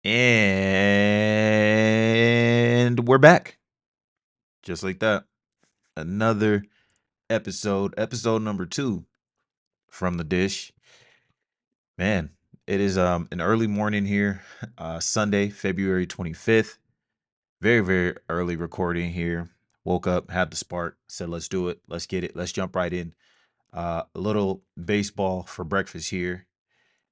And we're back. Just like that. Another episode number 2 from the dish. Man, it is an early morning here. Sunday, February 25th. Very, very early recording here. Woke up, had the spark, said let's do it. Let's get it. Let's jump right in. A little baseball for breakfast here.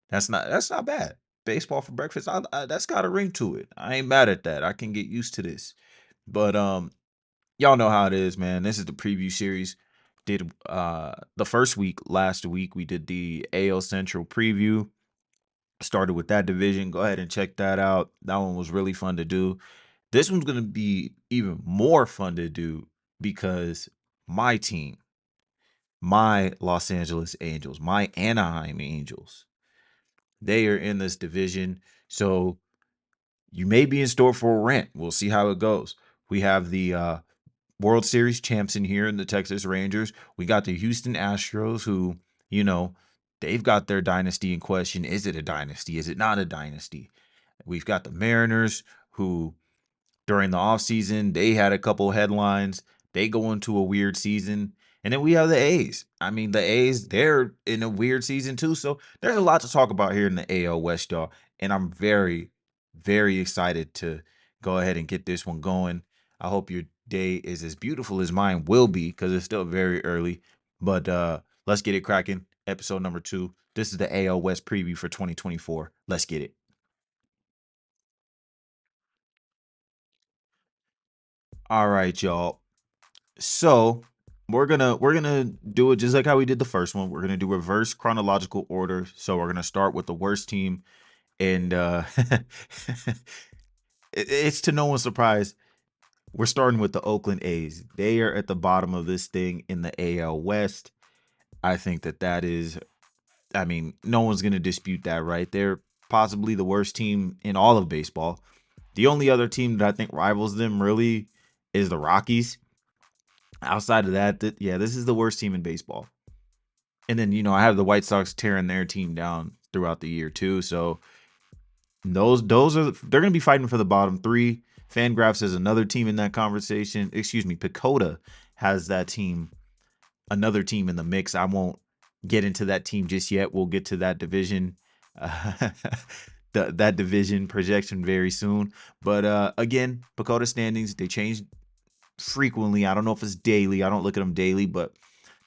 That's not bad. Baseball for breakfast. That's got a ring to it. I ain't mad at that. I can get used to this. But y'all know how it is, man. This is the preview series. Did the first week last week we did the AL Central preview. Started with that division. Go ahead and check that out. That one was really fun to do. This one's gonna be even more fun to do because my team, my Los Angeles Angels, my Anaheim Angels, they are in this division. So you may be in store for a rant. We'll see how it goes. We have the World Series champs in here in the Texas Rangers. We got the Houston Astros, who, you know, they've got their dynasty in question. Is it a dynasty? Is it not a dynasty? We've got the Mariners, who during the offseason, they had a couple headlines. They go into a weird season. And then we have the A's. I mean, the A's, they're in a weird season too. So there's a lot to talk about here in the AL West, y'all. And I'm very, very excited to go ahead and get this one going. I hope your day is as beautiful as mine will be because it's still very early. But let's get it cracking. Episode number 2. This is the AL West preview for 2024. Let's get it. All right, y'all. So we're gonna do it just like how we did the first one. We're gonna do reverse chronological order. So we're gonna start with the worst team, and it's to no one's surprise. We're starting with the Oakland A's. They are at the bottom of this thing in the AL West. I think that is. I mean, no one's gonna dispute that, right? They're possibly the worst team in all of baseball. The only other team that I think rivals them really is the Rockies. Outside of that, yeah, this is the worst team in baseball. And then, I have the White Sox tearing their team down throughout the year too. So those are they're going to be fighting for the bottom 3. Fangraphs is another team in that conversation. Excuse me, Pacoda has that team, another team in the mix. I won't get into that team just yet. We'll get to that division, that division projection very soon. But again, Pacoda standings, they change frequently. I don't know if it's daily. I don't look at them daily, but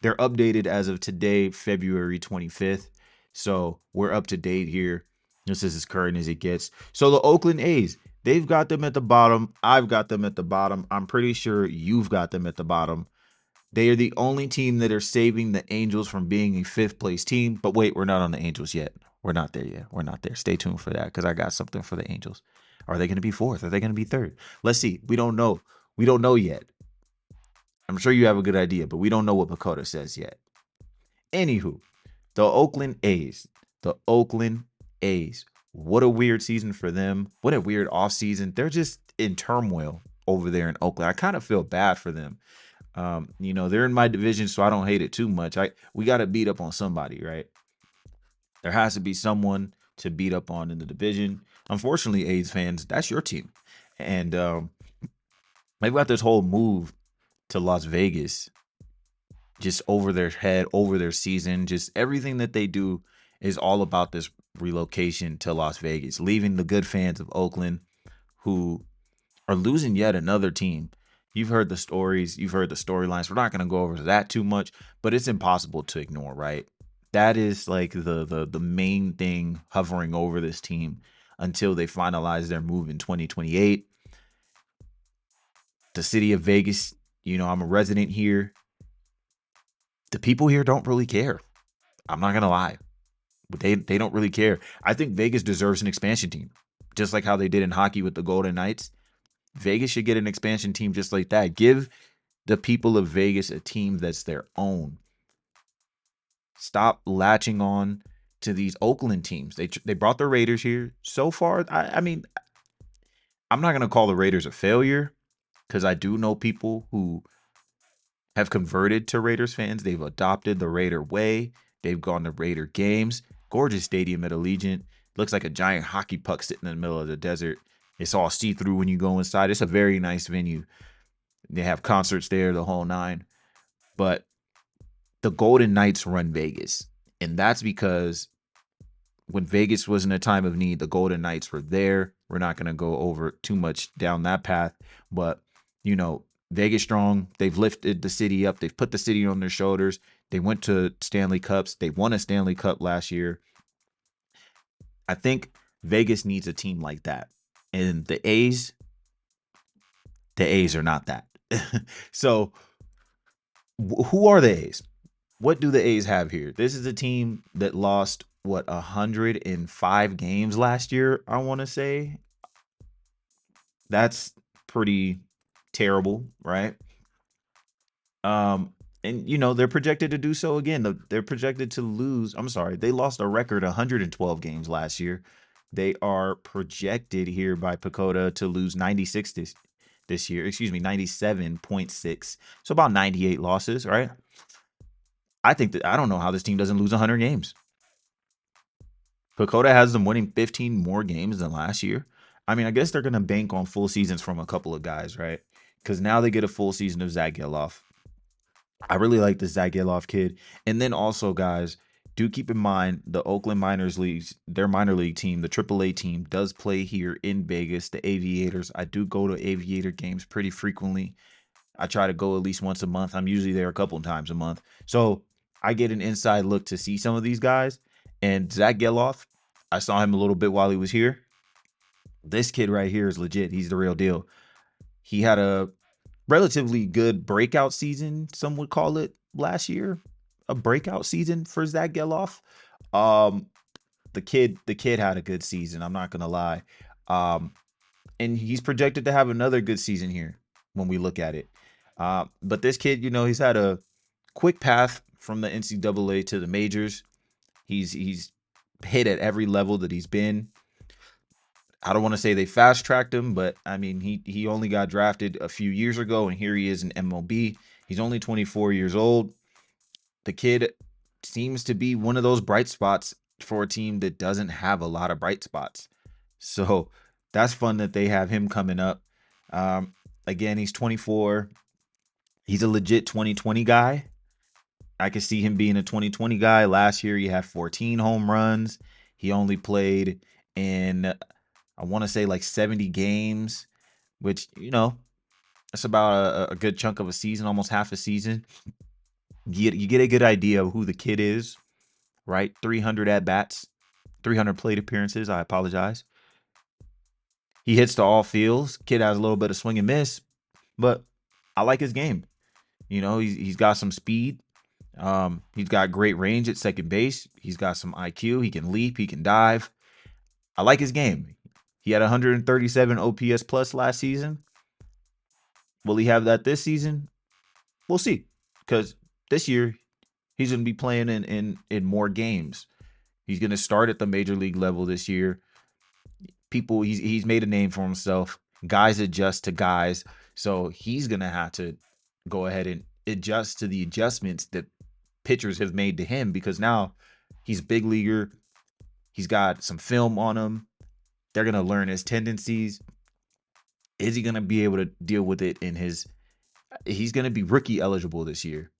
they're updated as of today, February 25th. So we're up to date here. This is as current as it gets. So the Oakland A's, they've got them at the bottom. I've got them at the bottom. I'm pretty sure you've got them at the bottom. They are the only team that are saving the Angels from being a 5th place team. But wait, we're not on the Angels yet. We're not there yet. We're not there. Stay tuned for that because I got something for the Angels. Are they going to be 4th? Are they going to be 3rd? Let's see. We don't know. We don't know yet. I'm sure you have a good idea, but we don't know what Pacoda says yet. Anywho, the Oakland A's. The Oakland A's. What a weird season for them. What a weird offseason. They're just in turmoil over there in Oakland. I kind of feel bad for them. They're in my division, so I don't hate it too much. We got to beat up on somebody, right? There has to be someone to beat up on in the division. Unfortunately, A's fans, that's your team. And they've got this whole move to Las Vegas just over their head, over their season. Just everything that they do is all about this relocation to Las Vegas, leaving the good fans of Oakland who are losing yet another team. You've heard the stories, you've heard the storylines. We're not going to go over that too much, but it's impossible to ignore, right? That is like the main thing hovering over this team until they finalize their move in 2028. The city of Vegas, I'm a resident here. The people here don't really care. I'm not gonna lie. But they don't really care. I think Vegas deserves an expansion team. Just like how they did in hockey with the Golden Knights. Vegas should get an expansion team just like that. Give the people of Vegas a team that's their own. Stop latching on to these Oakland teams. They brought the Raiders here. So far, I mean, I'm not gonna call the Raiders a failure because I do know people who have converted to Raiders fans. They've adopted the Raider way. They've gone to Raider games. Gorgeous stadium at Allegiant. Looks like a giant hockey puck sitting in the middle of the desert. It's all see through when you go inside. It's a very nice venue. They have concerts there, the whole nine. But the Golden Knights run Vegas. And that's because when Vegas was in a time of need, the Golden Knights were there. We're not going to go over too much down that path, but you know, Vegas strong. They've lifted the city up. They've put the city on their shoulders. They went to Stanley Cups. They won a Stanley Cup last year. I think Vegas needs a team like that. And the A's are not that. So, who are the A's? What do the A's have here? This is a team that lost what 105 games last year, I want to say. That's pretty terrible, right? Um and they're projected to do so again. They're projected to lose. I'm sorry. They lost a record 112 games last year. They are projected here by Pacoda to lose 96 this year. Excuse me, 97.6. So about 98 losses, right? I don't know how this team doesn't lose 100 games. Pacoda has them winning 15 more games than last year. I mean, I guess they're going to bank on full seasons from a couple of guys, right? Because now they get a full season of Zach Geloff. I really like the Zach Geloff kid. And then also, guys, do keep in mind the Oakland Miners Leagues, their minor league team, the AAA team, does play here in Vegas, the Aviators. I do go to Aviator games pretty frequently. I try to go at least once a month. I'm usually there a couple of times a month. So I get an inside look to see some of these guys. And Zach Geloff, I saw him a little bit while he was here. This kid right here is legit. He's the real deal. He had a relatively good breakout season, some would call it, last year. A breakout season for Zach Geloff. Um, the kid had a good season. I'm not gonna lie. Um, and he's projected to have another good season here when we look at it. But this kid, he's had a quick path from the NCAA to the majors. He's hit at every level that he's been. I don't want to say they fast tracked him, but I mean he only got drafted a few years ago, and here he is in MLB. He's only 24 years old. The kid seems to be one of those bright spots for a team that doesn't have a lot of bright spots. So that's fun that they have him coming up. Um, Again, he's 24. He's a legit 2020 guy. I could see him being a 2020 guy. Last year, he had 14 home runs. He only played in, I want to say, like 70 games, which, that's about a good chunk of a season, almost half a season. You get a good idea of who the kid is, right? 300 at bats, 300 plate appearances. I apologize. He hits to all fields. Kid has a little bit of swing and miss, but I like his game. He's got some speed. He's got great range at second base. He's got some IQ. He can leap. He can dive. I like his game. He had 137 OPS plus last season. Will he have that this season? We'll see. Because this year he's going to be playing in more games. He's going to start at the major league level this year. He's made a name for himself. Guys adjust to guys, so he's going to have to go ahead and adjust to the adjustments that pitchers have made to him, because now he's a big leaguer. He's got some film on him. They're going to learn his tendencies. Is he going to be able to deal with it he's going to be rookie eligible this year.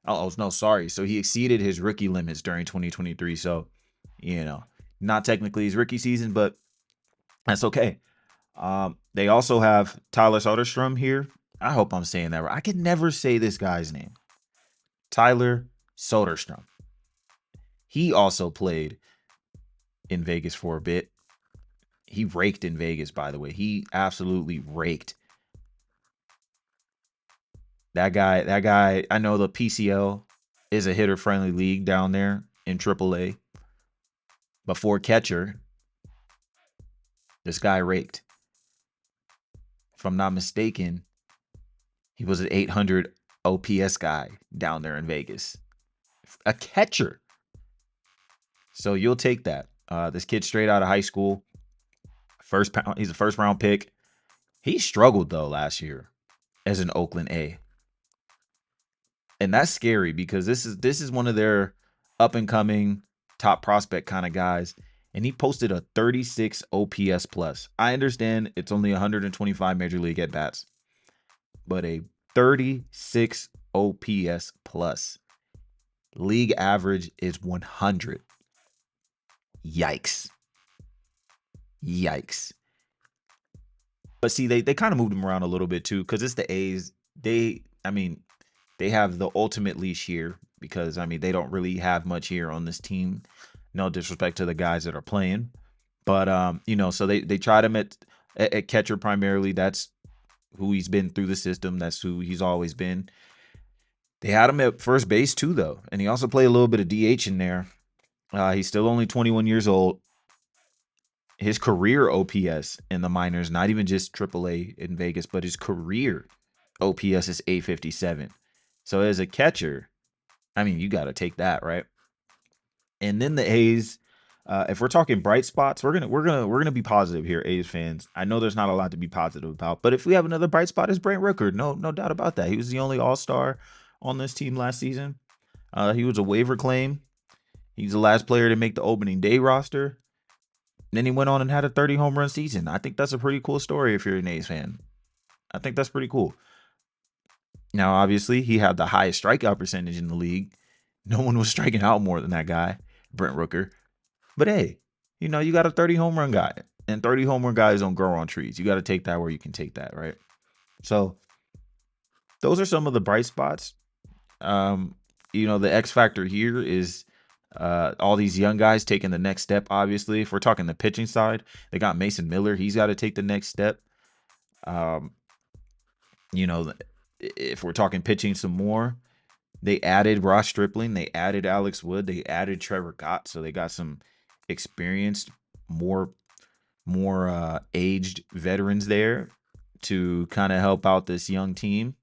Oh, no, sorry. So he exceeded his rookie limits during 2023. So, not technically his rookie season, but that's okay. They also have Tyler Soderstrom here. I hope I'm saying that right. I can never say this guy's name. Tyler Soderstrom. He also played in Vegas for a bit. He raked in Vegas, by the way. He absolutely raked. That guy, I know the PCL is a hitter-friendly league down there in AAA. But for catcher, this guy raked. If I'm not mistaken, he was an 800 OPS guy down there in Vegas. A catcher. So you'll take that. This kid straight out of high school. He's a first round pick. He struggled though last year as an Oakland A. And that's scary because this is one of their up and coming top prospect kind of guys. and he posted a 36 OPS plus. I understand it's only 125 major league at bats, but a 36 OPS plus. League average is 100. Yikes. Yikes. But see, they kind of moved him around a little bit too, because it's the A's. I mean, they have the ultimate leash here because, I mean, they don't really have much here on this team. No disrespect to the guys that are playing. But, so they tried him at catcher primarily. That's who he's been through the system. That's who he's always been. They had him at first base too, though. And he also played a little bit of DH in there. He's still only 21 years old. His career OPS in the minors, not even just AAA in Vegas, but his career OPS is 857. So as a catcher, I mean, you got to take that, right? And then the A's, if we're talking bright spots, we're gonna be positive here, A's fans. I know there's not a lot to be positive about, but if we have another bright spot, it's Brent Rooker. No doubt about that. He was the only All-Star on this team last season. He was a waiver claim. He's the last player to make the opening day roster. Then he went on and had a 30 home run season. I think that's a pretty cool story if you're an A's fan. I think that's pretty cool. Now, obviously, he had the highest strikeout percentage in the league. No one was striking out more than that guy, Brent Rooker. But hey, you got a 30 home run guy, and 30 home run guys don't grow on trees. You got to take that where you can take that, right? So those are some of the bright spots. The X factor here is all these young guys taking the next step. Obviously, if we're talking the pitching side, they got Mason Miller. He's got to take the next step. Um, if we're talking pitching some more, they added Ross Stripling, they added Alex Wood, they added Trevor Gott, so they got some experienced, more aged veterans there to kind of help out this young team,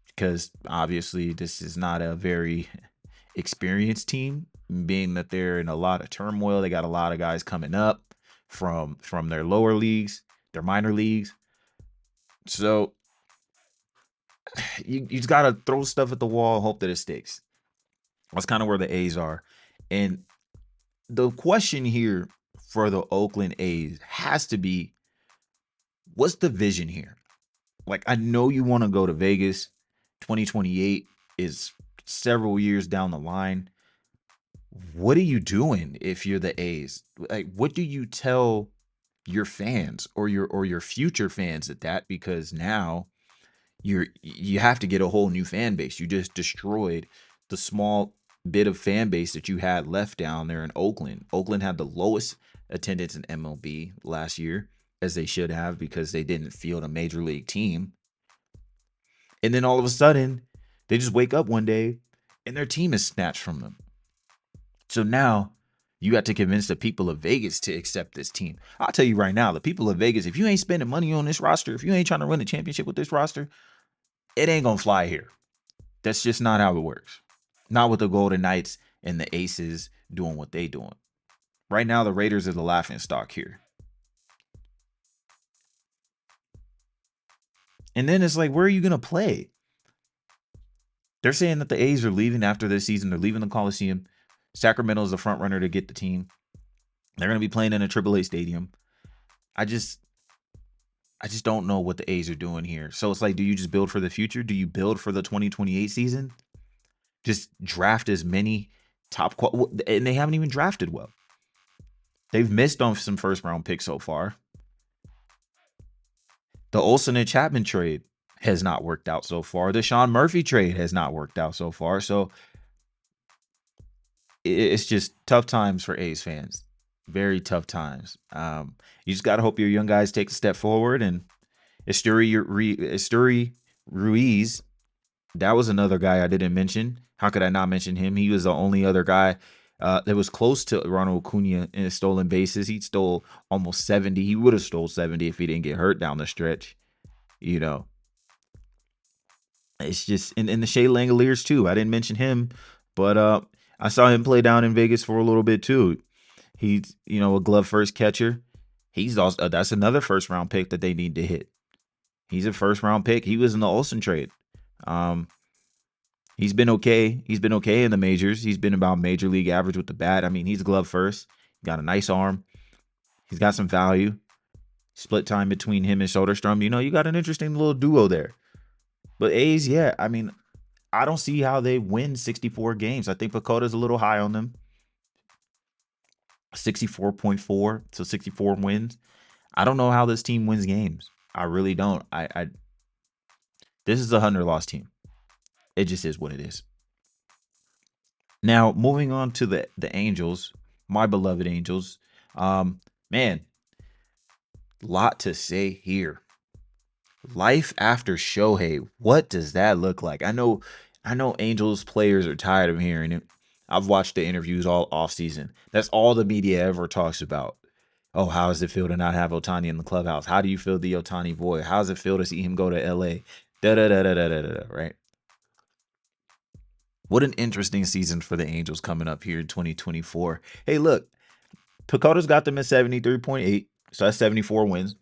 because obviously this is not a very experienced team, being that they're in a lot of turmoil. They got a lot of guys coming up from their lower leagues, their minor leagues. So you just got to throw stuff at the wall and hope that it sticks. That's kind of where the A's are. And the question here for the Oakland A's has to be, what's the vision here? Like, I know you want to go to Vegas. 2028 is several years down the line. What are you doing if you're the A's? Like, what do you tell your fans or your future fans at that? Because now you have to get a whole new fan base. You just destroyed the small bit of fan base that you had left down there in Oakland. Oakland had the lowest attendance in MLB last year, as they should have, because they didn't field a major league team. And then all of a sudden, they just wake up one day and their team is snatched from them. So now you got to convince the people of Vegas to accept this team. I'll tell you right now, the people of Vegas, if you ain't spending money on this roster, if you ain't trying to win the championship with this roster, it ain't going to fly here. That's just not how it works. Not with the Golden Knights and the Aces doing what they doing. Right now, the Raiders are the laughing stock here. And then it's like, where are you going to play? They're saying that the A's are leaving after this season. They're leaving the Coliseum. Sacramento is the front runner to get the team. They're going to be playing in a AAA stadium. I just don't know what the A's are doing here. So it's like, do you just build for the future? Do you build for the 2028 season? Just draft as many and they haven't even drafted well. They've missed on some first round picks so far. The Olsen and Chapman trade has not worked out so far. The Sean Murphy trade has not worked out so far. So it's just tough times for A's fans. Very tough times. You just got to hope your young guys take a step forward. And Esteury Ruiz, that was another guy I didn't mention. How could I not mention him? He was the only other guy that was close to Ronald Acuna in his stolen bases. He stole almost 70. He would have stole 70 if he didn't get hurt down the stretch. It's just, and the Shea Langoliers too. I didn't mention him, but I saw him play down in Vegas for a little bit too. He's, a glove first catcher. He's also, that's another first round pick that they need to hit. He's a first round pick. He was in the Olsen trade. He's been okay. He's been okay in the majors. He's been about major league average with the bat. I mean, he's glove first. Got a nice arm. He's got some value. Split time between him and Soderstrom. You got an interesting little duo there. But A's, yeah, I mean, I don't see how they win 64 games. I think Pacota's a little high on them. 64.4, so 64 wins. I don't know how this team wins games. I really don't. This is a 100-loss team. It just is what it is. Now, moving on to the Angels, my beloved Angels. Man, lot to say here. Life after Shohei. What does that look like? I know Angels players are tired of hearing it. I've watched the interviews all off season. That's all the media ever talks about. Oh, how does it feel to not have Otani in the clubhouse? How do you feel the Otani void? How does it feel to see him go to LA? Da da da da da da da, right? What an interesting season for the Angels coming up here in 2024. Hey, look, Pacota's got them at 73.8, so that's 74 wins.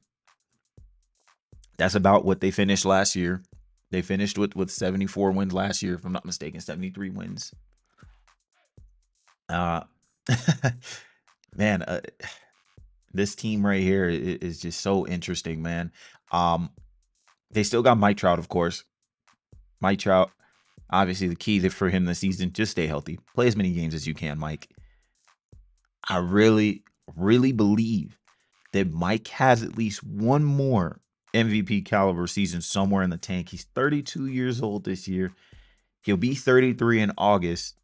That's about what they finished last year. They finished with 74 wins last year, if I'm not mistaken, 73 wins. Uh, man, this team right here is just so interesting, man. They still got Mike Trout, of course. Mike Trout, obviously, the key for him this season, just stay healthy. Play as many games as you can, Mike. I really, really believe that Mike has at least one more MVP caliber season somewhere in the tank. He's 32 years old this year. He'll be 33 in August.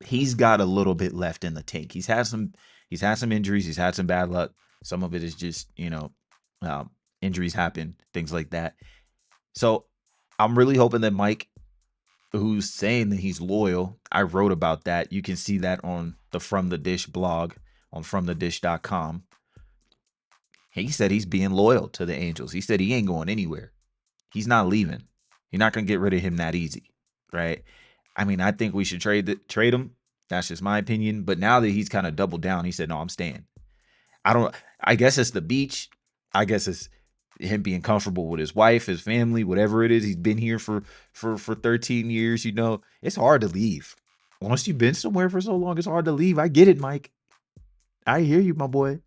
He's got a little bit left in the tank. He's had some injuries. He's had some bad luck. Some of it is just, injuries happen, things like that. So I'm really hoping that Mike, who's saying that he's loyal, I wrote about that. You can see that on the From the Dish blog on FromTheDish.com. He said he's being loyal to the Angels. He said he ain't going anywhere. He's not leaving. You're not going to get rid of him that easy, right? I mean, I think we should trade him. That's just my opinion. But now that he's kind of doubled down, he said, "No, I'm staying." I guess it's the beach. I guess it's him being comfortable with his wife, his family, whatever it is. He's been here for 13 years. It's hard to leave. Once you've been somewhere for so long, it's hard to leave. I get it, Mike. I hear you, my boy.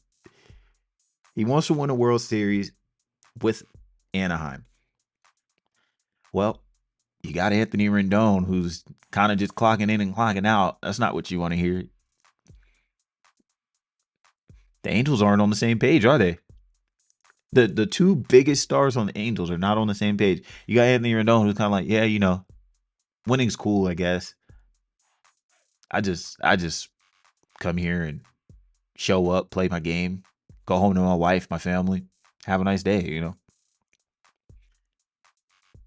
He wants to win a World Series with Anaheim. Well, you got Anthony Rendon, who's kind of just clocking in and clocking out. That's not what you want to hear. The Angels aren't on the same page, are they? The two biggest stars on the Angels are not on the same page. You got Anthony Rendon, who's kind of like, yeah, winning's cool, I guess. I just come here and show up, play my game, go home to my wife, my family, have a nice day.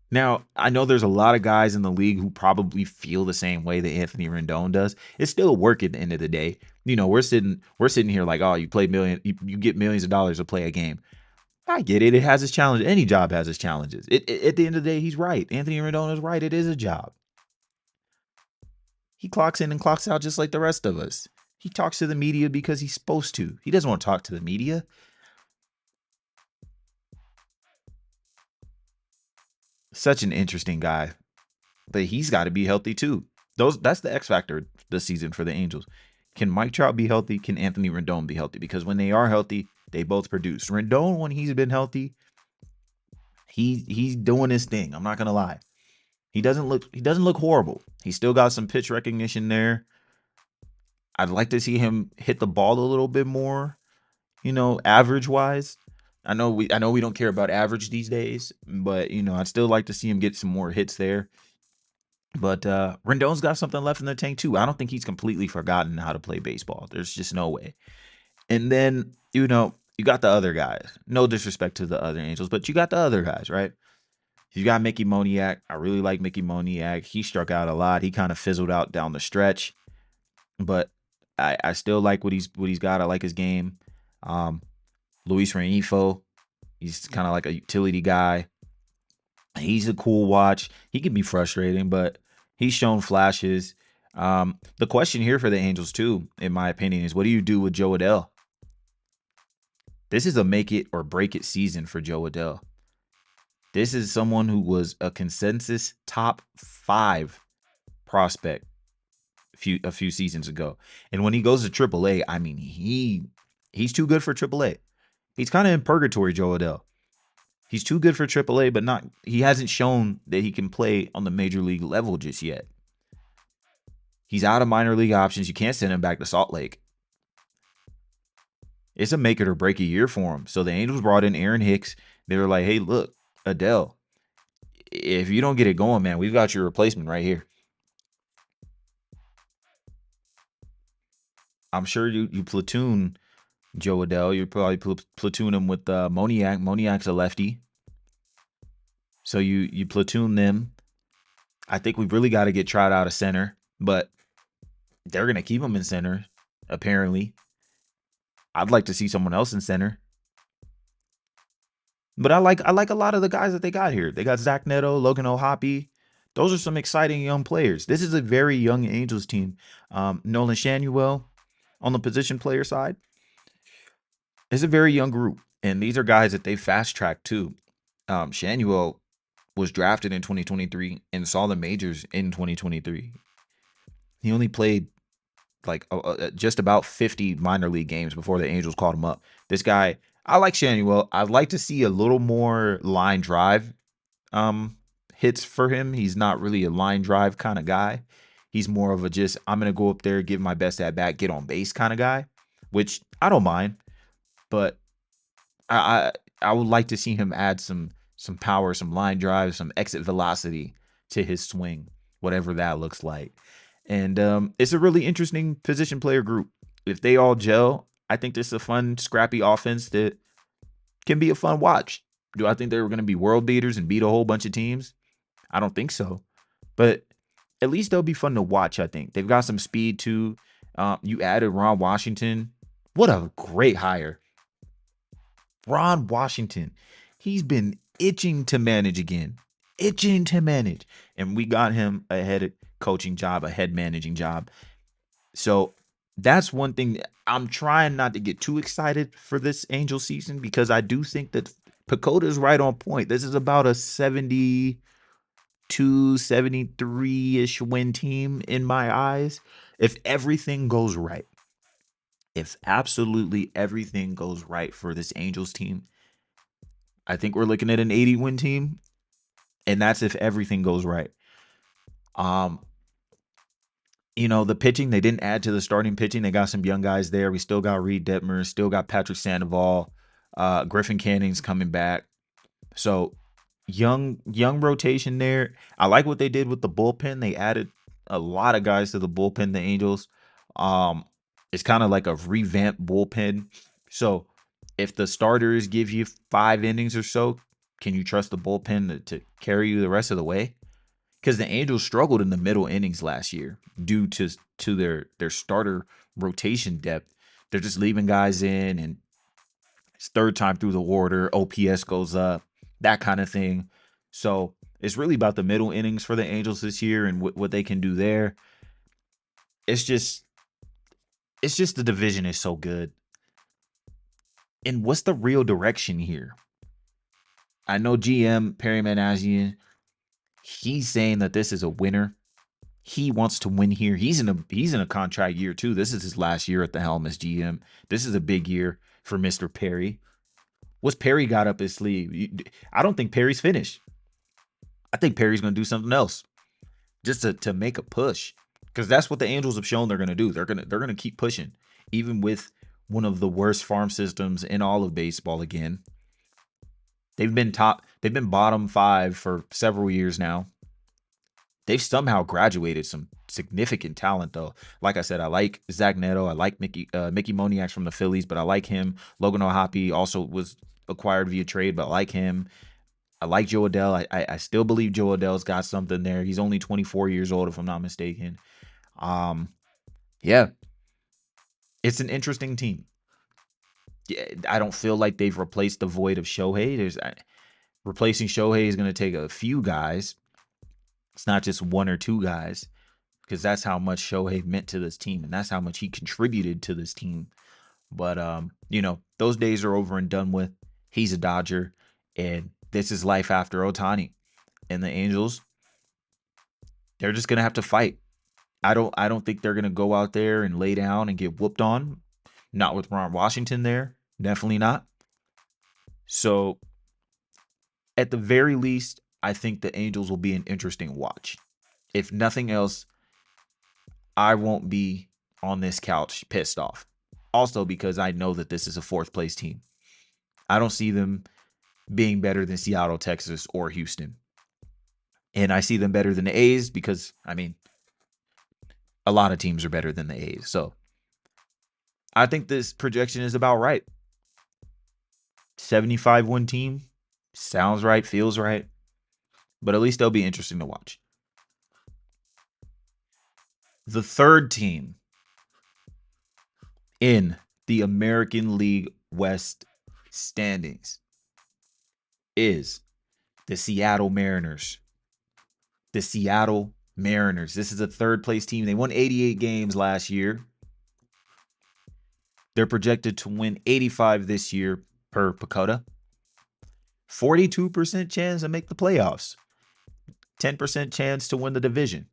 Now, I know there's a lot of guys in the league who probably feel the same way that Anthony Rendon does. It's still work at the end of the day. We're sitting here like, oh, you get millions of dollars to play a game. I get it. It has its challenges. Any job has its challenges. At the end of the day, he's right. Anthony Rendon is right. It is a job. He clocks in and clocks out just like the rest of us. He talks to the media because he's supposed to. He doesn't want to talk to the media. Such an interesting guy. But he's got to be healthy too. That's the X factor this season for the Angels. Can Mike Trout be healthy? Can Anthony Rendon be healthy? Because when they are healthy, they both produce. Rendon, when he's been healthy, he's doing his thing. I'm not gonna lie. He doesn't look horrible. He's still got some pitch recognition there. I'd like to see him hit the ball a little bit more, average wise. I know we don't care about average these days, but I'd still like to see him get some more hits there. But Rendon's got something left in the tank too. I don't think he's completely forgotten how to play baseball. There's just no way. And then, you got the other guys. No disrespect to the other Angels, but you got the other guys, right? You got Mickey Moniak. I really like Mickey Moniak. He struck out a lot. He kind of fizzled out down the stretch, but I still like what he's got. I like his game. Luis Rengifo, he's kind of like a utility guy. He's a cool watch. He can be frustrating, but he's shown flashes. The question here for the Angels too, in my opinion, is what do you do with Joe Adell? This is a make it or break it season for Joe Adell. This is someone who was a consensus top 5 prospect a few seasons ago. And when he goes to AAA, I mean, he's too good for AAA. He's kind of in purgatory, Joe Adell. He's too good for AAA, but not he hasn't shown that he can play on the major league level just yet. He's out of minor league options. You can't send him back to Salt Lake. It's a make it or break a year for him. So the Angels brought in Aaron Hicks. They were like, hey, look, Adele, if you don't get it going, man, we've got your replacement right here. I'm sure you platoon Joe Adele. You probably platoon him with Moniak. Moniak's a lefty. So you platoon them. I think we've really got to get Trout out of center, but they're gonna keep him in center, apparently. I'd like to see someone else in center. But I like a lot of the guys that they got here. They got Zach Neto, Logan O'Hoppe. Those are some exciting young players. This is a very young Angels team. Nolan Shanuel on the position player side. It's a very young group. And these are guys that they fast tracked too. Shanuel was drafted in 2023 and saw the majors in 2023. He only played like just about 50 minor league games before the Angels called him up. This guy, I like Shanuel. I'd like to see a little more line drive hits for him. He's not really a line drive kind of guy. He's more of a just I'm gonna go up there, give my best at bat, get on base kind of guy, which I don't mind. But I I would like to see him add some power, some line drive, some exit velocity to his swing, whatever that looks like. And it's a really interesting position player group. If they all gel, I think this is a fun, scrappy offense that can be a fun watch. Do I think they were going to be world beaters and beat a whole bunch of teams? I don't think so. But at least they'll be fun to watch, I think. They've got some speed too. You added Ron Washington. What a great hire. Ron Washington. He's been itching to manage again. Itching to manage. And we got him a head coaching job, a head managing job. So that's one thing. I'm trying not to get too excited for this Angel season because I do think that Pacoda's right on point. This is about a 72, 73-ish win team in my eyes. If everything goes right, if absolutely everything goes right for this Angels team, I think we're looking at an 80-win team, and that's if everything goes right. Um, the pitching, they didn't add to the starting pitching. They got some young guys there. We still got Reed Detmer, still got Patrick Sandoval. Griffin Canning's coming back. So young rotation there. I like what they did with the bullpen. They added a lot of guys to the bullpen, the Angels. Um, it's kind of like a revamped bullpen. So if the starters give you 5 innings or so, can you trust the bullpen to carry you the rest of the way? Because the Angels struggled in the middle innings last year due to their starter rotation depth. They're just leaving guys in, and it's third time through the order. OPS goes up, that kind of thing. So it's really about the middle innings for the Angels this year and what they can do there. It's just the division is so good. And what's the real direction here? I know GM Perry Manassian, he's saying that this is a winner. He wants to win here. He's in a contract year too. This is his last year at the helm as GM. This is a big year for Mr. Perry. What's Perry got up his sleeve? I don't think Perry's finished. I think Perry's going to do something else just to make a push, because that's what the Angels have shown they're going to do. They're going to keep pushing, even with one of the worst farm systems in all of baseball. Again, they've been bottom 5 for several years now. They've somehow graduated some significant talent, though. Like I said, I like Zach Neto. I like Mickey Moniak from the Phillies, but I like him. Logan O'Hoppe also was acquired via trade, but I like him. I like Joe Adele. I still believe Joe Adele's got something there. He's only 24 years old, if I'm not mistaken. Yeah, it's an interesting team. Yeah, I don't feel like they've replaced the void of Shohei. Replacing Shohei is going to take a few guys. It's not just one or two guys, because that's how much Shohei meant to this team, and that's how much he contributed to this team. But those days are over and done with. He's a Dodger, and this is life after Ohtani. And the Angels, they're just gonna have to fight. I don't think they're gonna go out there and lay down and get whooped on. Not with Ron Washington there. Definitely not. So at the very least, I think the Angels will be an interesting watch. If nothing else, I won't be on this couch pissed off. Also, because I know that this is a fourth place team. I don't see them being better than Seattle, Texas, or Houston. And I see them better than the A's because, I mean, a lot of teams are better than the A's. So I think this projection is about right. 75 win team sounds right, feels right, but at least they'll be interesting to watch. The third team in the American League West standings is the Seattle Mariners. The Seattle Mariners. This is a third place team. They won 88 games last year. They're projected to win 85 this year per Pacoda. 42% chance to make the playoffs. 10% chance to win the division.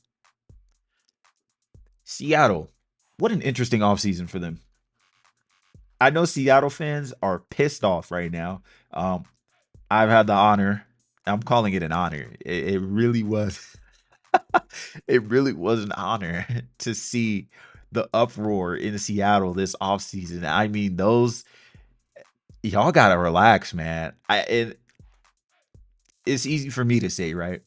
Seattle. What an interesting offseason for them. I know Seattle fans are pissed off right now. I've had the honor. I'm calling it an honor. It really was. It really was an honor to see the uproar in Seattle this offseason. I mean, those y'all gotta relax, man. It's easy for me to say, right?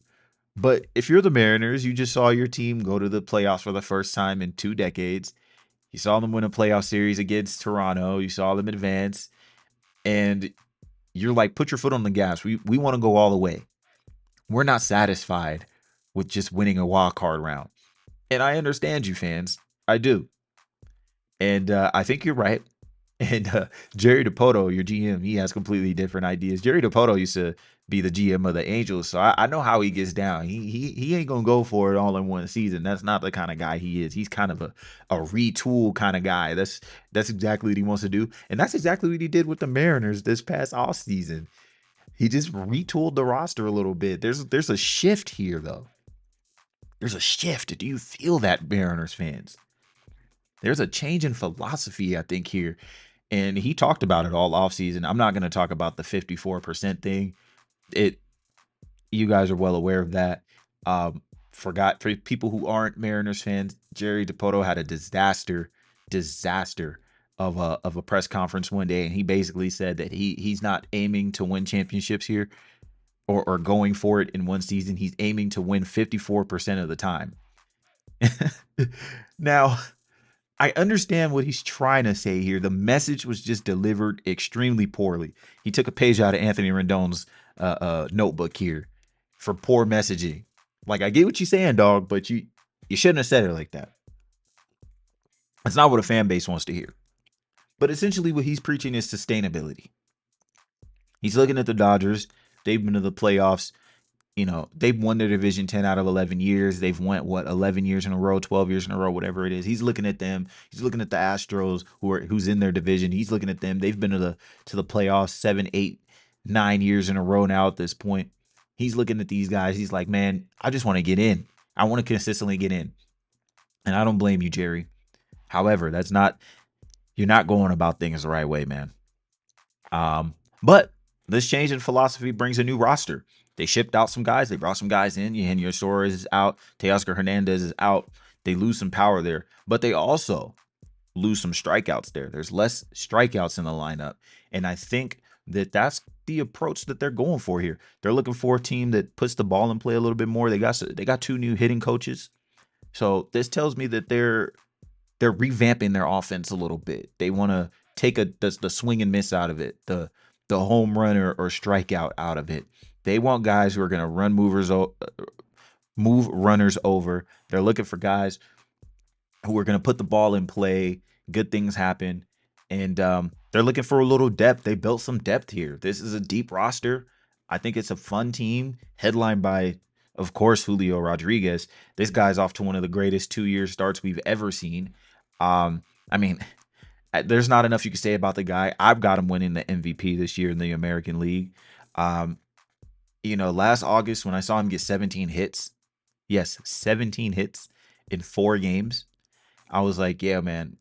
But if you're the Mariners, you just saw your team go to the playoffs for the first time in 2 decades. You saw them win a playoff series against Toronto. You saw them advance, and you're like, put your foot on the gas. We want to go all the way. We're not satisfied with just winning a wild card round. And I understand you fans. I do. And I think you're right. And Jerry DiPoto, your GM, he has completely different ideas. Jerry DiPoto used to be the GM of the Angels, so I know how he gets down. He ain't gonna go for it all in one season. That's not the kind of guy he is. He's kind of a retool kind of guy. That's exactly what he wants to do, and that's exactly what he did with the Mariners this past off season. He just retooled the roster a little bit. There's a shift here though. There's a shift. Do you feel that, Mariners fans? There's a change in philosophy, I think, here. And he talked about it all offseason. I'm not going to talk about the 54% thing. You guys are well aware of that. Forgot for people who aren't Mariners fans, Jerry DiPoto had a disaster of a press conference one day, and he basically said that he's not aiming to win championships here or going for it in one season. He's aiming to win 54% of the time. Now, I understand what he's trying to say here. The message was just delivered extremely poorly. He took a page out of Anthony Rendon's notebook here for poor messaging. Like, I get what you're saying, dog, but you shouldn't have said it like that. That's not what a fan base wants to hear. But essentially what he's preaching is sustainability. He's looking at the Dodgers. They've been to the playoffs. They've won their division 10 out of 11 years. They've went, 11 years in a row, 12 years in a row, whatever it is. He's looking at them. He's looking at the Astros, who's in their division. He's looking at them. They've been to the playoffs 7, 8, 9 years in a row now at this point. He's looking at these guys. He's like, man, I just want to get in. I want to consistently get in. And I don't blame you, Jerry. However, you're not going about things the right way, man. But this change in philosophy brings a new roster. They shipped out some guys. They brought some guys in. Eugenio Suarez is out. Teoscar Hernandez is out. They lose some power there. But they also lose some strikeouts there. There's less strikeouts in the lineup. And I think that's the approach that they're going for here. They're looking for a team that puts the ball in play a little bit more. They got 2 new hitting coaches. So this tells me that they're revamping their offense a little bit. They want to take the swing and miss out of it, the home run or strikeout out of it. They want guys who are going to move runners over. They're looking for guys who are going to put the ball in play. Good things happen. And they're looking for a little depth. They built some depth here. This is a deep roster. I think it's a fun team, headlined by, of course, Julio Rodriguez. This guy's off to one of the greatest 2-year starts we've ever seen. I mean, there's not enough you can say about the guy. I've got him winning the MVP this year in the American League. Last August when I saw him get 17 hits, yes, 17 hits, in 4 games. I was like, yeah, man.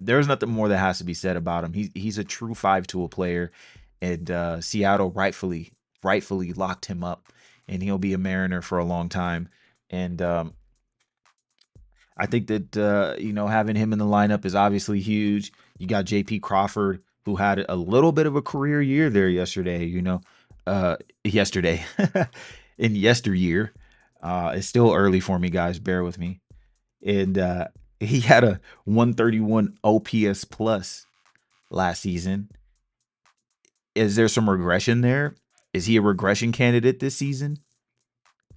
There's nothing more that has to be said about him. He's a true 5 tool player, and Seattle rightfully locked him up, and he'll be a Mariner for a long time. And I think that having him in the lineup is obviously huge. You got J.P. Crawford, who had a little bit of a career year there yesterday. Yesterday in yesteryear. It's still early for me, guys. Bear with me. And he had a 131 OPS plus last season. Is there some regression there? Is he a regression candidate this season?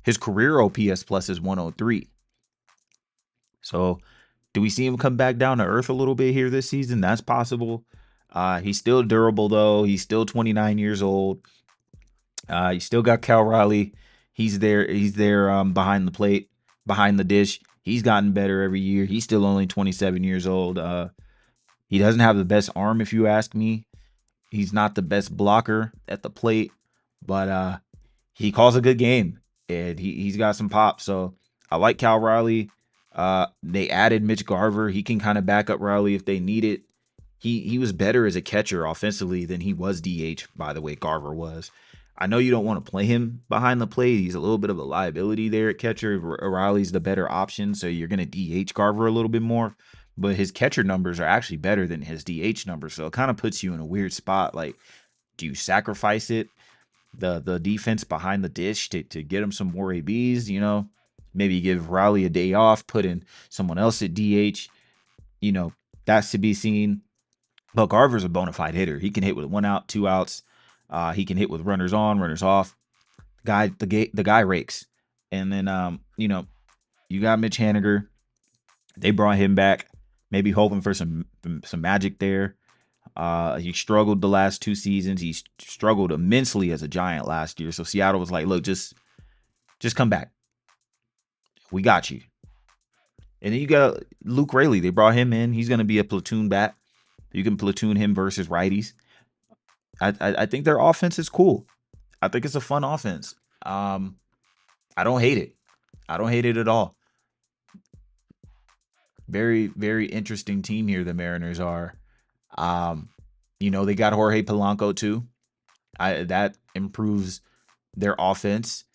His career OPS plus is 103. So do we see him come back down to earth a little bit here this season? That's possible. He's still durable though. He's still 29 years old. You still got Cal Riley. He's there. He's there behind the plate, behind the dish. He's gotten better every year. He's still only 27 years old. He doesn't have the best arm, if you ask me. He's not the best blocker at the plate, but he calls a good game and he's got some pop. So I like Cal Riley. They added Mitch Garver. He can kind of back up Riley if they need it. He was better as a catcher offensively than he was DH, by the way, Garver was. I know you don't want to play him behind the plate. He's a little bit of a liability there at catcher. Riley's the better option, so you're going to DH Garver a little bit more. But his catcher numbers are actually better than his DH numbers, so it kind of puts you in a weird spot. Like, do you sacrifice it, the defense behind the dish to get him some more ABs? Maybe give Riley a day off, put in someone else at DH. That's to be seen. But Garver's a bona fide hitter. He can hit with 1 out, 2 outs. He can hit with runners on, runners off. The guy rakes. And then you got Mitch Haniger. They brought him back, maybe hoping for some magic there. He struggled the last 2 seasons. He struggled immensely as a Giant last year. So Seattle was like, look, just come back. We got you. And then you got Luke Raley. They brought him in. He's going to be a platoon bat. You can platoon him versus righties. I think their offense is cool. I think it's a fun offense. I don't hate it. I don't hate it at all. Very, very interesting team here, the Mariners are. They got Jorge Polanco too. That improves their offense.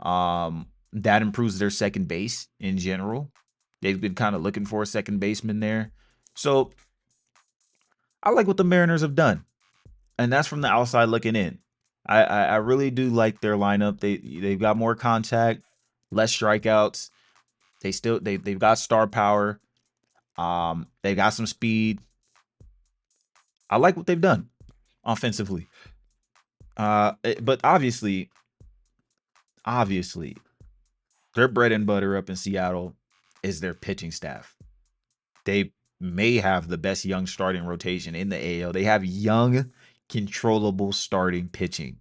That improves their second base in general. They've been kind of looking for a second baseman there. So I like what the Mariners have done. And that's from the outside looking in. I really do like their lineup. They've got more contact, less strikeouts. They've got star power. They got some speed. I like what they've done offensively. But obviously, their bread and butter up in Seattle is their pitching staff. They may have the best young starting rotation in the AL. They have young, controllable starting pitching.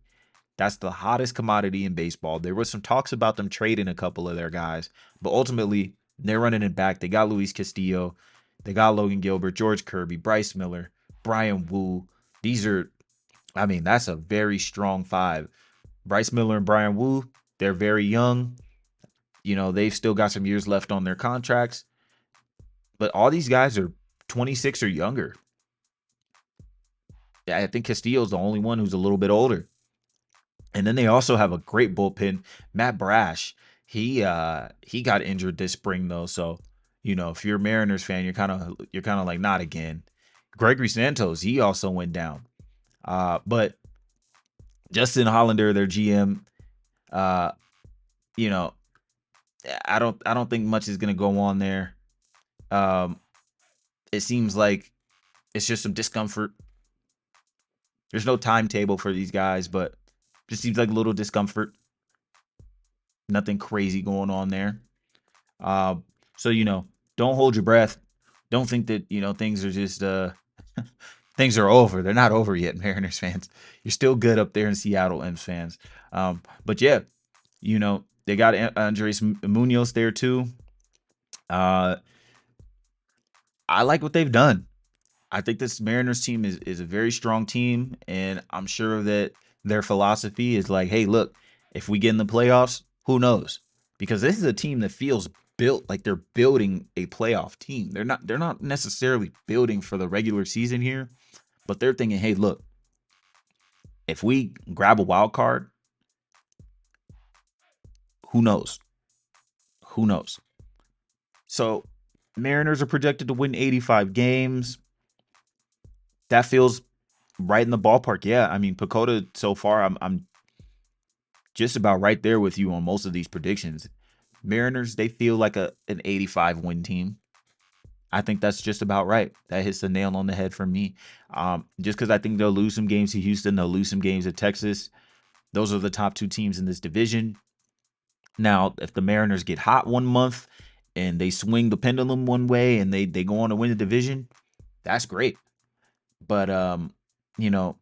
That's the hottest commodity in baseball. There was some talks about them trading a couple of their guys, but ultimately they're running it back. They got Luis Castillo, they got Logan Gilbert, George Kirby, Bryce Miller, Brian Wu. That's a very strong 5. Bryce Miller and Brian Wu, they're very young. They've still got some years left on their contracts, but all these guys are 26 or younger. Yeah, I think Castillo's the only one who's a little bit older. And then they also have a great bullpen. Matt Brash, he got injured this spring though, so if you're a Mariners fan, you're kind of like, not again. Gregory Santos, he also went down. But Justin Hollander, their GM, I don't think much is gonna go on there. It seems like it's just some discomfort. There's no timetable for these guys, but just seems like a little discomfort. Nothing crazy going on there. So don't hold your breath. Don't think that things are just things are over. They're not over yet, Mariners fans. You're still good up there in Seattle, M's fans. But yeah, they got Andres Munoz there too. I like what they've done. I think this Mariners team is a very strong team, and I'm sure that their philosophy is like, hey, look, if we get in the playoffs, who knows? Because this is a team that feels built like they're building a playoff team. They're not necessarily building for the regular season here, but they're thinking, hey, look, if we grab a wild card, who knows? Who knows? So Mariners are projected to win 85 games. That feels right in the ballpark. Yeah, I mean, Pacoda so far, I'm just about right there with you on most of these predictions. Mariners, they feel like an 85 win team. I think that's just about right. That hits the nail on the head for me. Just because I think they'll lose some games to Houston, they'll lose some games at Texas. Those are the top two teams in this division. Now, if the Mariners get hot one month and they swing the pendulum one way and they go on to win the division, that's great. But you know,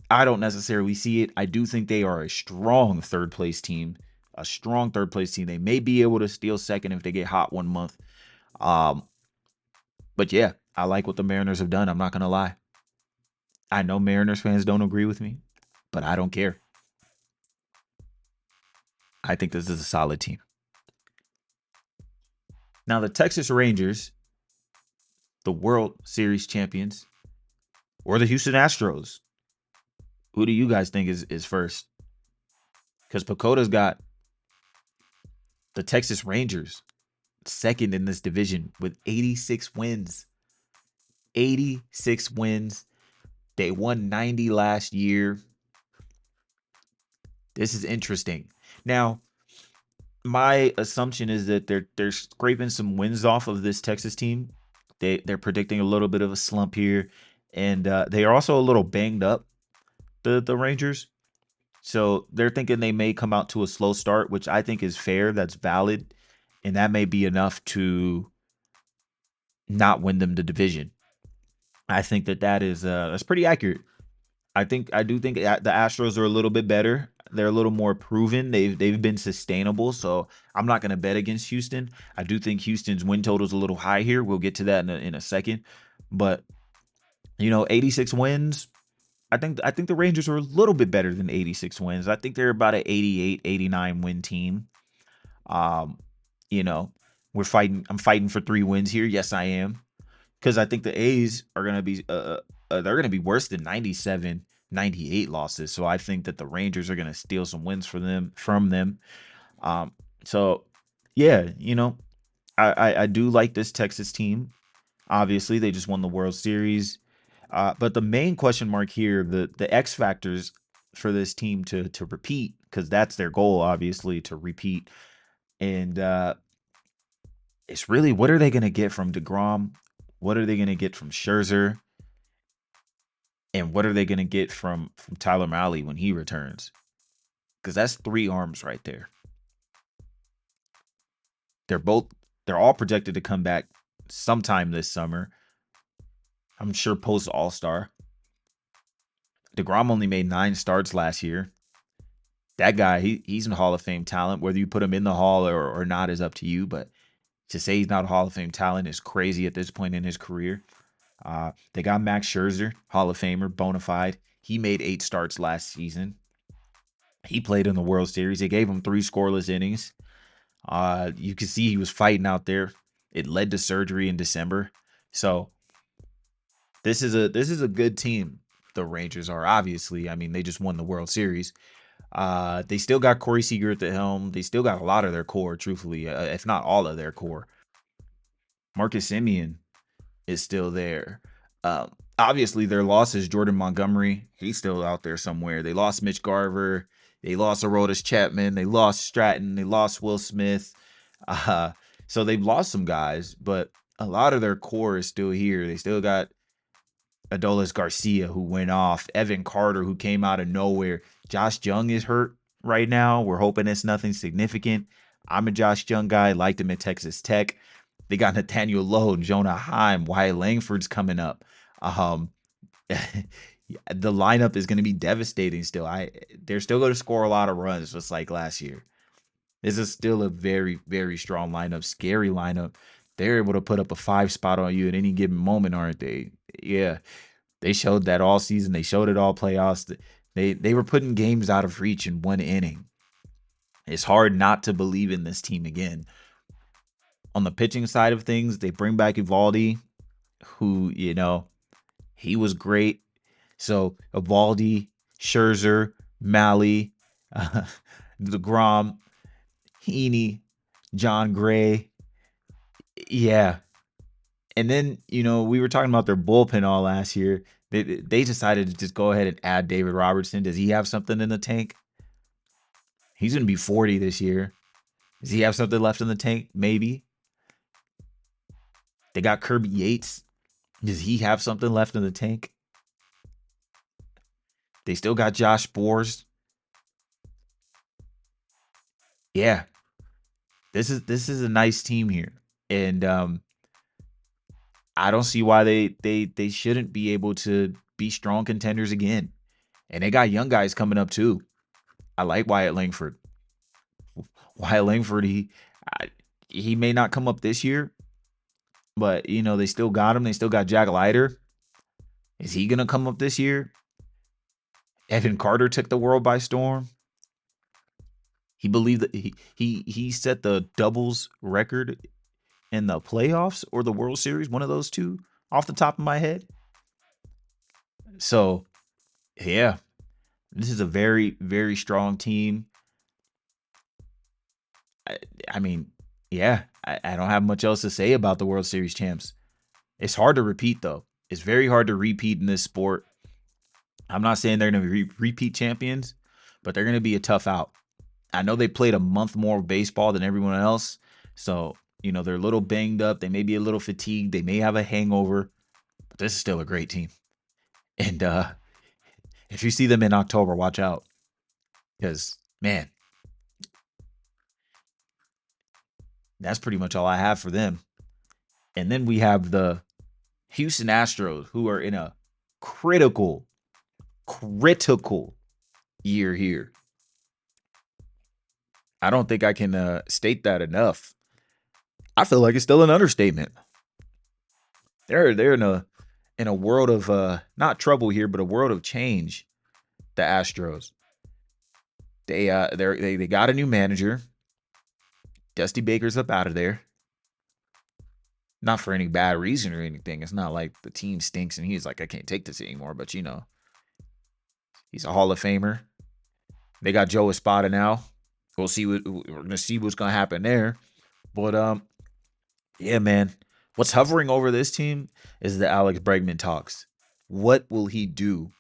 I don't necessarily see it. I do think they are a strong third place team. A strong third place team. They may be able to steal second if they get hot one month. Um, but yeah, I like what the Mariners have done. I'm not gonna lie. I know Mariners fans don't agree with me, but I don't care. I think this is a solid team. Now, the Texas Rangers, the World Series champions, or the Houston Astros. Who do you guys think is first? Because Pacoda's got the Texas Rangers second in this division with 86 wins. 86 wins. They won 90 last year. This is interesting. Now, my assumption is that they're scraping some wins off of this Texas team. They're predicting a little bit of a slump here, and they are also a little banged up. The Rangers, so they're thinking they may come out to a slow start, which I think is fair. That's valid, and that may be enough to not win them the division. I think that is that's pretty accurate. I do think the Astros are a little bit better. They're a little more proven. They've been sustainable. So I'm not going to bet against Houston. I do think Houston's win total is a little high here. We'll get to that in a second. But 86 wins. I think the Rangers are a little bit better than 86 wins. I think they're about an 88, 89 win team. Um, you know, we're fighting. I'm fighting for 3 wins here. Yes, I am, because I think the A's are gonna be they're gonna be worse than 97, 98 losses. So I think that the Rangers are gonna steal some wins from them. Um, so yeah, I do like this Texas team. Obviously, they just won the World Series. But the main question mark here, the X factors for this team to repeat, because that's their goal, obviously, to repeat. And it's really, what are they going to get from DeGrom? What are they going to get from Scherzer? And what are they going to get from Tyler Mahle when he returns? Because that's 3 arms right there. They're all projected to come back sometime this summer. I'm sure post All-Star. DeGrom only made 9 starts last year. That guy, he's a Hall of Fame talent. Whether you put him in the Hall or not is up to you. But to say he's not a Hall of Fame talent is crazy at this point in his career. They got Max Scherzer, Hall of Famer, bona fide. He made 8 starts last season. He played in the World Series. They gave him 3 scoreless innings. You could see he was fighting out there. It led to surgery in December. So this is a good team. The Rangers are, obviously. I mean, they just won the World Series. They still got Corey Seager at the helm. They still got a lot of their core, truthfully, if not all of their core. Marcus Semien is still there. Obviously, their loss is Jordan Montgomery. He's still out there somewhere. They lost Mitch Garver. They lost Aroldis Chapman. They lost Stratton. They lost Will Smith. So they've lost some guys, but a lot of their core is still here. They still got Adolis Garcia, who went off. Evan Carter, who came out of nowhere. Josh Jung is hurt right now. We're hoping it's nothing significant. I'm a Josh Jung guy. Liked him at Texas Tech. They got Nathaniel Lowe, Jonah Heim, Wyatt Langford's coming up. Um, the lineup is going to be devastating still. They're still going to score a lot of runs, just like last year. This is still a very, very strong lineup, scary lineup. They're able to put up a 5 spot on you at any given moment, aren't they? Yeah, they showed that all season. They showed it all playoffs. They were putting games out of reach in 1 inning. It's hard not to believe in this team again. On the pitching side of things, they bring back Evaldi, who, he was great. So Evaldi, Scherzer, Malley, uh, DeGrom, Heaney, John Gray. Yeah. And then, we were talking about their bullpen all last year. They decided to just go ahead and add David Robertson. Does he have something in the tank? He's going to be 40 this year. Does he have something left in the tank? Maybe. They got Kirby Yates. Does he have something left in the tank? They still got Josh Boers. Yeah, this is a nice team here, and I don't see why they shouldn't be able to be strong contenders again. And they got young guys coming up too. I like Wyatt Langford. Wyatt Langford, he may not come up this year, but they still got him. They still got Jack Leiter. Is he gonna come up this year? Evan Carter took the world by storm. He believed that he set the doubles record in the playoffs or the World Series, one of those two, off the top of my head. So yeah, this is a very, very strong team. I, I mean, yeah, I don't have much else to say about the World Series champs. It's hard to repeat though. It's very hard to repeat in this sport. I'm not saying they're going to be repeat champions, but they're going to be a tough out. I know they played a month more of baseball than everyone else. So, they're a little banged up. They may be a little fatigued. They may have a hangover, but this is still a great team. And if you see them in October, watch out. Because, man, that's pretty much all I have for them. And then we have the Houston Astros, who are in a critical year here. I don't think I can state that enough. I feel like it's still an understatement. They're in a world of not trouble here, but a world of change. The Astros. They got a new manager. Dusty Baker's up out of there. Not for any bad reason or anything. It's not like the team stinks and he's like, I can't take this anymore. But he's a Hall of Famer. They got Joe Espada now. We're gonna see what's gonna happen there. But yeah, man. What's hovering over this team is the Alex Bregman talks. What will he do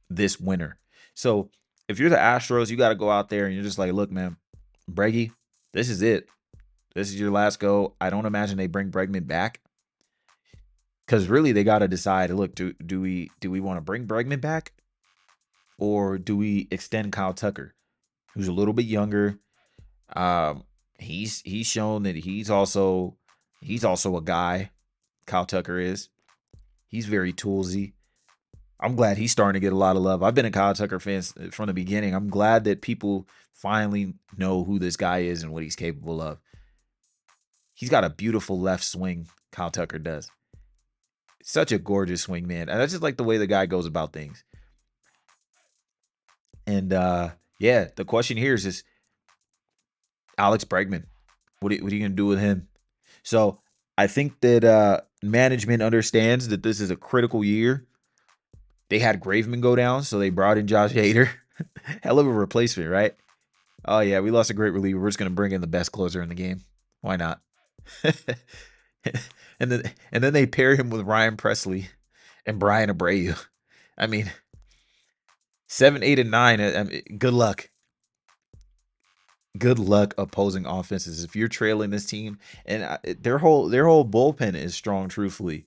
this winter? So if you're the Astros, you got to go out there and you're just like, look, man, Breggy, this is it. This is your last go. I don't imagine they bring Bregman back. Because really, they got to decide. Look, do we want to bring Bregman back, or do we extend Kyle Tucker, who's a little bit younger? He's shown that he's also a guy. Kyle Tucker is. He's very toolsy. I'm glad he's starting to get a lot of love. I've been a Kyle Tucker fan from the beginning. I'm glad that people finally know who this guy is and what he's capable of. He's got a beautiful left swing, Kyle Tucker does. Such a gorgeous swing, man. And I just like the way the guy goes about things. And yeah, the question here is just Alex Bregman. What are you going to do with him? So I think that management understands that this is a critical year. They had Graveman go down, so they brought in Josh Hader. Hell of a replacement, right? Oh yeah, we lost a great reliever. We're just gonna bring in the best closer in the game. Why not? and then they pair him with Ryan Presley and Brian Abreu. I mean, 7, 8, and 9. I mean, good luck. Good luck opposing offenses if you're trailing this team, and their whole bullpen is strong. Truthfully,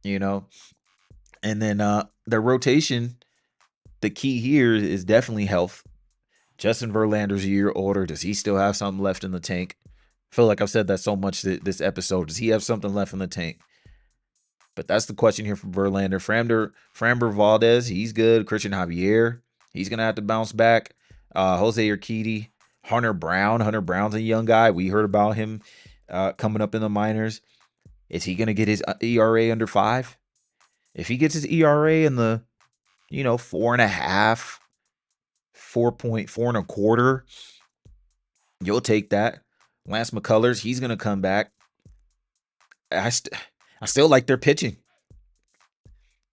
and then their rotation. The key here is definitely health. Justin Verlander's a year older. Does he still have something left in the tank? I feel like I've said that so much this episode. Does he have something left in the tank? But that's the question here for Verlander. Framber Valdez, he's good. Christian Javier, he's going to have to bounce back. Jose Urquidy, Hunter Brown. Hunter Brown's a young guy. We heard about him coming up in the minors. Is he going to get his ERA under 5? If he gets his ERA in the, 4.5, 4.4 and a quarter, you'll take that. Lance McCullers, he's gonna come back. I st- I still like their pitching.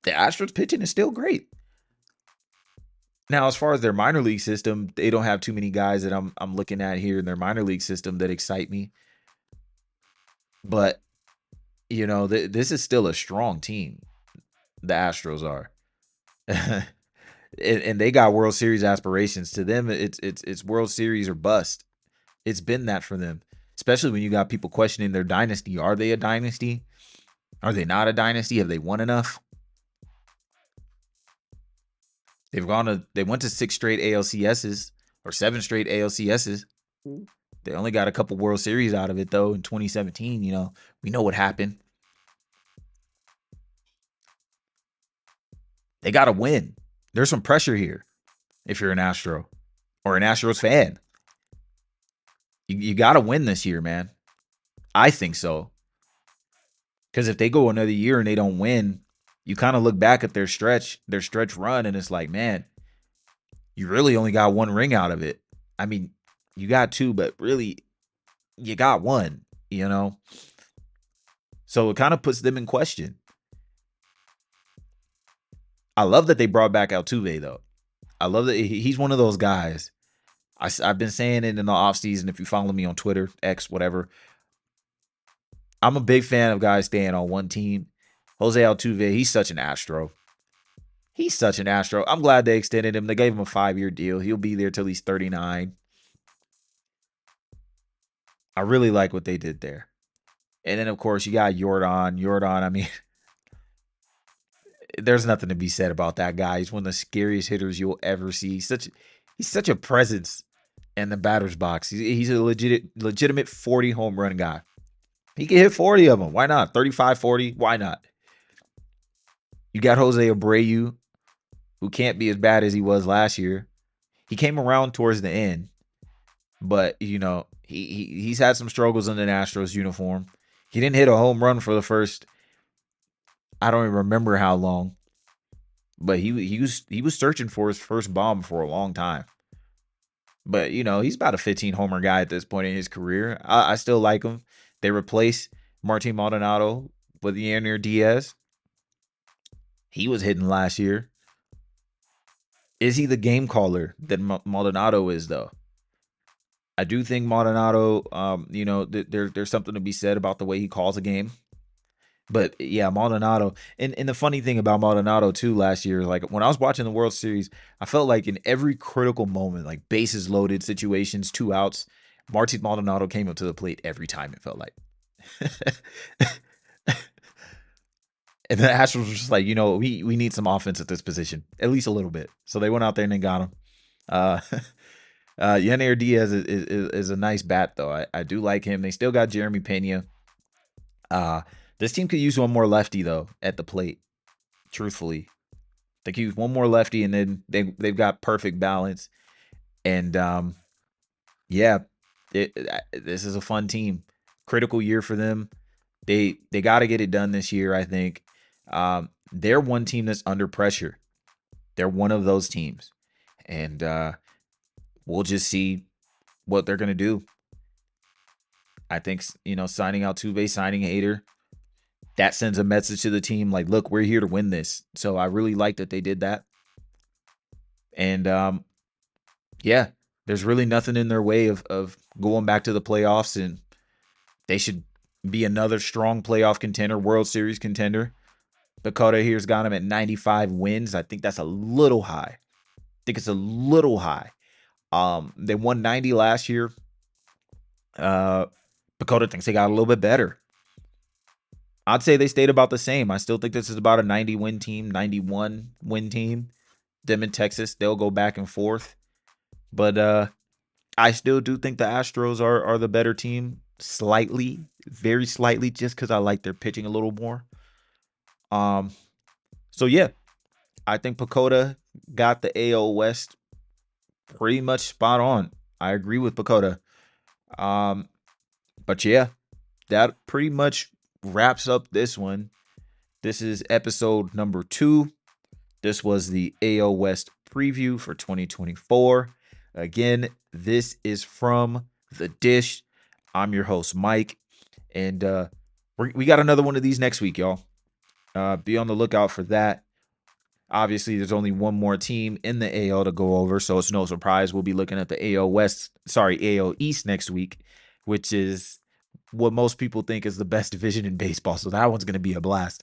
The Astros pitching is still great. Now, as far as their minor league system, they don't have too many guys that I'm looking at here in their minor league system that excite me. But this is still a strong team. The Astros are, and they got World Series aspirations. To them, it's World Series or bust. It's been that for them, especially when you got people questioning their dynasty. Are they a dynasty? Are they not a dynasty? Have they won enough? They went to 6 straight ALCSs or 7 straight ALCSs. They only got a couple World Series out of it though in 2017. We know what happened. They got to win. There's some pressure here if you're an Astro or an Astros fan. You got to win this year, man. I think so. Because if they go another year and they don't win, you kind of look back at their stretch run, and it's like, man, you really only got one ring out of it. I mean, you got two, but really, you got one, So it kind of puts them in question. I love that they brought back Altuve, though. I love that he's one of those guys. I've been saying it in the offseason. If you follow me on Twitter, X, whatever, I'm a big fan of guys staying on one team. Jose Altuve, he's such an Astro. He's such an Astro. I'm glad they extended him. They gave him a 5-year deal. He'll be there till he's 39. I really like what they did there. And then, of course, you got Jordan. I mean, there's nothing to be said about that guy. He's one of the scariest hitters you'll ever see. He's such a presence in the batter's box. He's a legitimate 40 home run guy. He can hit 40 of them. Why not? 35, 40. Why not? You got Jose Abreu, who can't be as bad as he was last year. He came around towards the end, but he's had some struggles in the Astros uniform. He didn't hit a home run for the first, I don't even remember how long, but he was searching for his first bomb for a long time. But he's about a 15 homer guy at this point in his career. I still like him. They replaced Martin Maldonado with Yanir Diaz. He was hitting last year. Is he the game caller that Maldonado is, though? I do think Maldonado, there's something to be said about the way he calls a game. But yeah, Maldonado. And the funny thing about Maldonado too last year, like when I was watching the World Series, I felt like in every critical moment, like bases loaded situations, 2 outs, Martin Maldonado came up to the plate every time, it felt like. And the Astros were just like, we need some offense at this position, at least a little bit. So they went out there and they got him. Yanir Diaz is a nice bat, though. I do like him. They still got Jeremy Pena. This team could use one more lefty, though, at the plate. Truthfully, they could use one more lefty, and then they've got perfect balance. And yeah, this is a fun team. Critical year for them. They got to get it done this year, I think. They're one team that's under pressure. They're one of those teams, and we'll just see what they're gonna do. I think signing Altuve, signing Hader, that sends a message to the team like, look, we're here to win this. So I really like that they did that. And yeah, there's really nothing in their way of going back to the playoffs, and they should be another strong playoff contender, World Series contender. Dakota here's got them at 95 wins. I think that's a little high. I think it's a little high. They won 90 last year. Dakota thinks they got a little bit better. I'd say they stayed about the same. I still think this is about a 90 win team, 91 win team. Them in Texas, they'll go back and forth. But I still do think the Astros are the better team, slightly, very slightly, just because I like their pitching a little more. So yeah, I think Pacoda got the AL West pretty much spot on. I agree with Pacoda. But yeah, that pretty much wraps up this one. This is episode number 2. This was the AL West preview for 2024. Again, this is from The Dish. I'm your host, Mike. And we got another one of these next week, y'all. Be on the lookout for that. Obviously, there's only one more team in the AL to go over, so it's no surprise we'll be looking at the AL East next week, which is what most people think is the best division in baseball. So that one's going to be a blast.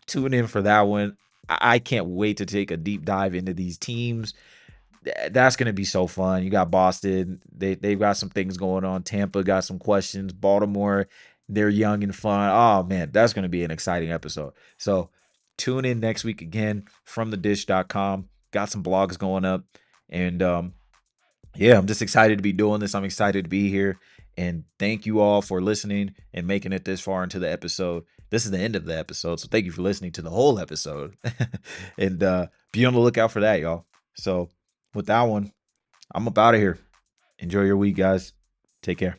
Tune in for that one. I can't wait to take a deep dive into these teams. That's going to be so fun. You got Boston. They've got some things going on. Tampa got some questions. Baltimore, they're young and fun. Oh, man, that's going to be an exciting episode. So tune in next week again from thedish.com. Got some blogs going up. And yeah, I'm just excited to be doing this. I'm excited to be here. And thank you all for listening and making it this far into the episode. This is the end of the episode. So thank you for listening to the whole episode. And be on the lookout for that, y'all. So with that one, I'm up out of here. Enjoy your week, guys. Take care.